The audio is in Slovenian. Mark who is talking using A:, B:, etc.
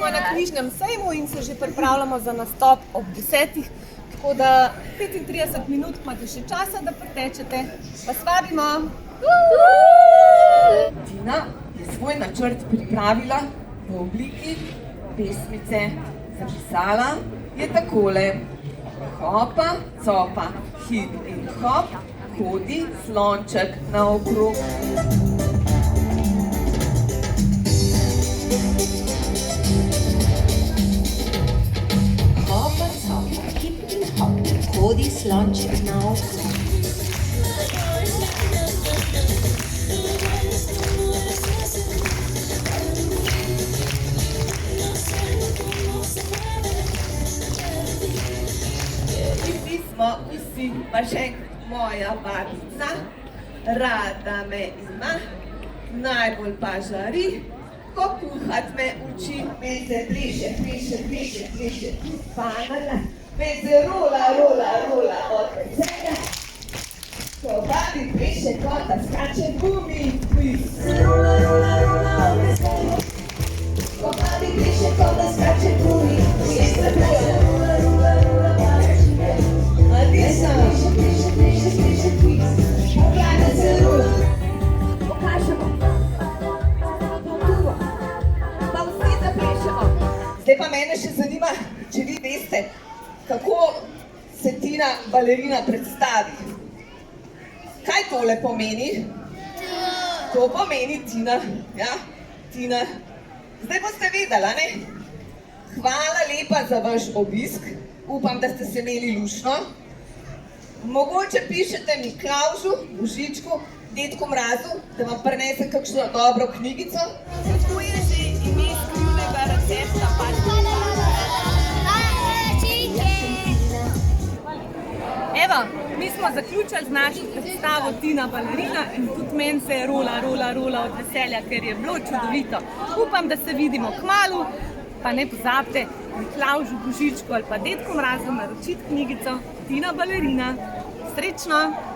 A: Smo na knjižnem sejmu in se že pripravljamo za nastop ob 10. Tako da 35 minut imate še časa, da pretečete. Vas vabimo! Tina je svoj načrt pripravila v obliki pesmice. Zapisala je takole: hopa, copa, hip in hop, hodi slonček naokrog.
B: Hopa, copa, hip in hop, hodi slonček naokrog.
A: Vsi, pa še enkrat moja babica, rada me ima, najbolj pa žari, ko kuhat me uči. Me se pliše, banana, me se rola od veselja, ko babi pliše, kot da skače gumi. Se rola od veselja, ko babi pliše, kot da skače gumi. Se pliše, rola, Zdaj pa mene še zanima, če vi veste, kako se Tina balerina predstavi. Kaj tole pomeni? To pomeni Tina. Ja, Tina. Zdaj boste vedela, ne? Hvala lepa za vaš obisk. Upam, da ste se imeli luštno. Mogoče pišete Miklavžu, Božičku, Dedku Mrazu, da vam prinese kakšno dobro knjigico. Kako je že ime skrivnega recepta? Evo, mi smo zaključili z našo predstavo Tina balerina in tudi meni se je rola od veselja, ker je bilo čudovito. Upam, da se vidimo kmalu, pa ne pozabite Miklavžu, Božičku ali pa Dedku Mrazu naročiti knjigico Tina balerina. Srečno!